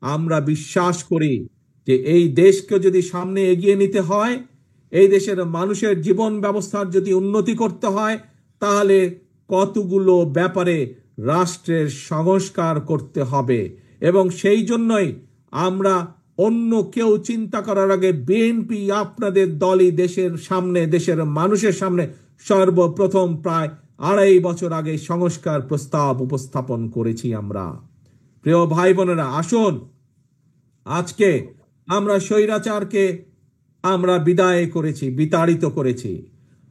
আমরা বিশ্বাস করি যে এই দেশকে যদি সামনে এগিয়ে নিতে হয়, এই দেশের মানুষের জীবন ব্যবস্থার যদি উন্নতি করতে হয়, তাহলে কতগুলো ব্যাপারে রাষ্ট্রের সংস্কার করতে হবে। এবং সেই জন্যই আমরা অন্য কেউ চিন্তা করার আগে বিএনপি আপনাদের দলই দেশের সামনে, দেশের মানুষের সামনে সর্বপ্রথম প্রায় 2.5 বছর আগে সংস্কার প্রস্তাব উপস্থাপন করেছি আমরা। প্রিয় ভাই বোনেরা, আসুন আজকে আমরা স্বৈরাচারকে আমরা বিদায় করেছি, বিতাড়িত করেছি।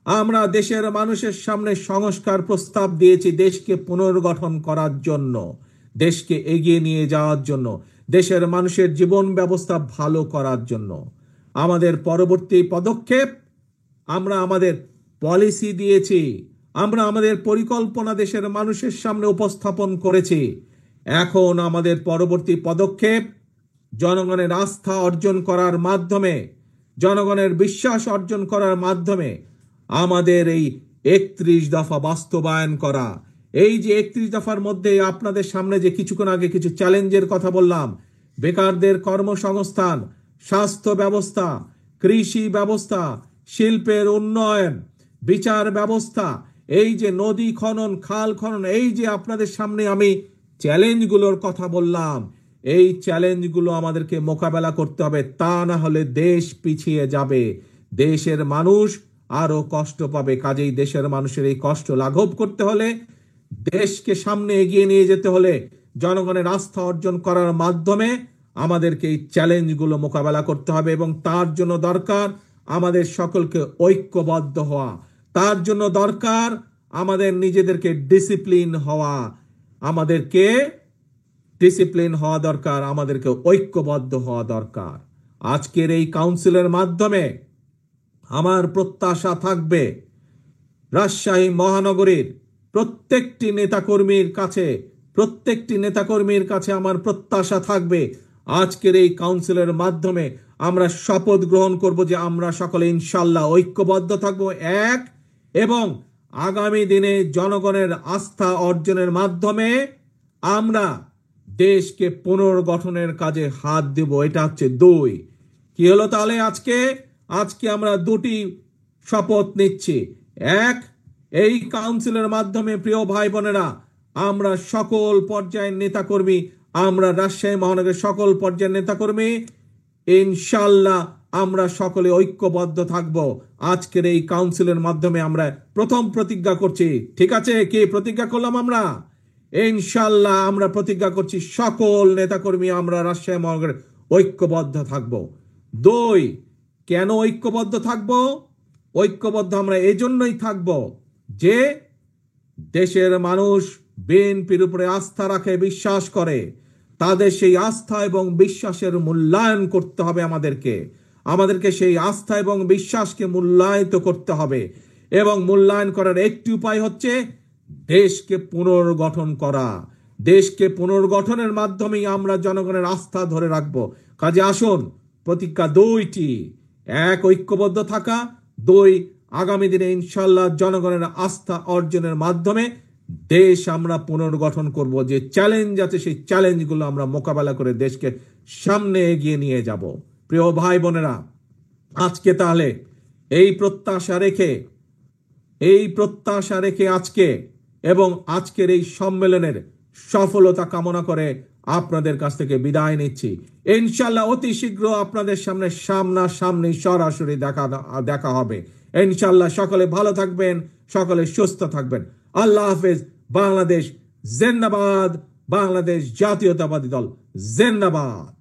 আমরা দেশের মানুষের সামনে সংস্কার প্রস্তাব দিয়েছি দেশকে পুনর্গঠন করার জন্য, দেশকে এগিয়ে নিয়ে যাওয়ার জন্য, দেশের মানুষের জীবন ব্যবস্থা ভালো করার জন্য। আমাদের পরবর্তী পদক্ষেপ, আমরা আমাদের পলিসি দিয়েছি, আমরা আমাদের পরিকল্পনা দেশের মানুষের সামনে উপস্থাপন করেছি। এখন আমাদের পরবর্তী পদক্ষেপ জনগণের আস্থা অর্জন করার মাধ্যমে, জনগণের বিশ্বাস অর্জন করার মাধ্যমে আমাদের এই 31 দফা বাস্তবায়ন করা। এই যে 31 দফার মধ্যে আপনাদের সামনে যে কিছুক্ষণ আগে কিছু চ্যালেঞ্জের কথা বললাম, বেকারদের কর্মসংস্থান, স্বাস্থ্য ব্যবস্থা, কৃষি ব্যবস্থা, শিল্পের উন্নয়ন, বিচার ব্যবস্থা, এই যে নদী খনন, খাল খনন, এই যে আপনাদের সামনে আমি চ্যালেঞ্জগুলোর কথা বললাম, এই চ্যালেঞ্জগুলো আমাদেরকে মোকাবেলা করতে হবে। তা না হলে দেশ পিছিয়ে যাবে, দেশের মানুষ আরো কষ্ট পাবে। কাজেই দেশের মানুষের এই কষ্ট লাঘব করতে হলে, দেশকে সামনে এগিয়ে নিয়ে যেতে হলে, জনগণের আস্থা অর্জন করার মাধ্যমে আমাদেরকে এই চ্যালেঞ্জগুলো মোকাবেলা করতে হবে। এবং তার জন্য দরকার আমাদের সকলকে ঐক্যবদ্ধ হওয়া, তার জন্য দরকার আমাদের নিজেদেরকে ডিসিপ্লিন হওয়া, আমাদেরকে ডিসিপ্লিন হওয়া দরকার, আমাদেরকে ঐক্যবদ্ধ হওয়া দরকার। আজকের এই কাউন্সিলের মাধ্যমে আমার প্রত্যাশা থাকবে রাজশাহী মহানগরীর প্রত্যেকটি নেতাকর্মীর কাছে আমার প্রত্যাশা থাকবে, আজকের এই কাউন্সিলের মাধ্যমে আমরা শপথ গ্রহণ করব যে আমরা সকলে ইনশাল্লাহ ঐক্যবদ্ধ থাকব, এক, এবং আগামী দিনে জনগণের আস্থা অর্জনের মাধ্যমে আমরা দেশকে পুনর্গঠনের কাজে হাত দেব। এটা হচ্ছে 2। কি হলো তাহলে? আজকে আমরা 2টি শপথ নিচ্ছি। এক, এই কাউন্সিলের মাধ্যমে প্রিয় ভাই বোনেরা, আমরা সকল পর্যায়ের নেতাকর্মী, আমরা রাজশাহী মহানগরের সকল পর্যায়ের নেতাকর্মী ইনশাল্লাহ আমরা সকলে ঐক্যবদ্ধ থাকব। আজকের এই কাউন্সিলের মাধ্যমে আমরা প্রথম প্রতিজ্ঞা করছি। ঠিক আছে, কি প্রতিজ্ঞা করলাম আমরা? ইনশাল্লাহ আমরা প্রতিজ্ঞা করছি সকল নেতাকর্মী আমরা রাজশাহী মহানগরে ঐক্যবদ্ধ থাকব। 2, কেন ঐক্যবদ্ধ থাকব? ঐক্যবদ্ধ আমরা এজন্যই থাকব যে দেশের মানুষ বিএনপির উপরে আস্থা রাখে, বিশ্বাস করে। তাদের সেই আস্থা এবং বিশ্বাসের মূল্যায়ন করতে হবে। আমাদেরকে সেই আস্থা এবং বিশ্বাসকে মূল্যায়িত করতে হবে। এবং মূল্যায়ন করার একটি উপায় হচ্ছে দেশকে পুনর্গঠন করা। দেশকে পুনর্গঠনের মাধ্যমেই আমরা জনগণের আস্থা ধরে রাখব। কাজে আসুন, প্রতিজ্ঞা 2টি, 1, ঐক্যবদ্ধ থাকা, 2, আগামী দিনে ইনশাল্লাহ জনগণের আস্থা অর্জনের মাধ্যমে দেশ আমরা পুনর্গঠন করব। যে চ্যালেঞ্জ আছে সেই চ্যালেঞ্জগুলো আমরা মোকাবেলা করে দেশকে সামনে এগিয়ে নিয়ে যাব। প্রিয় ভাই বোনেরা, আজকে তাহলে এই প্রত্যাশা রেখে আজকে এবং আজকের এই সম্মেলনের সফলতা কামনা করে আপনাদের কাছ থেকে বিদায় নিচ্ছি। ইনশাল্লাহ অতি শীঘ্র আপনাদের সামনে সামনাসামনি সরাসরি দেখা হবে ইনশাল্লাহ। সকলে ভালো থাকবেন, সকলে সুস্থ থাকবেন। আল্লাহ হাফেজ। বাংলাদেশ জিন্দাবাদ, বাংলাদেশ জাতীয়তাবাদী দল জিন্দাবাদ।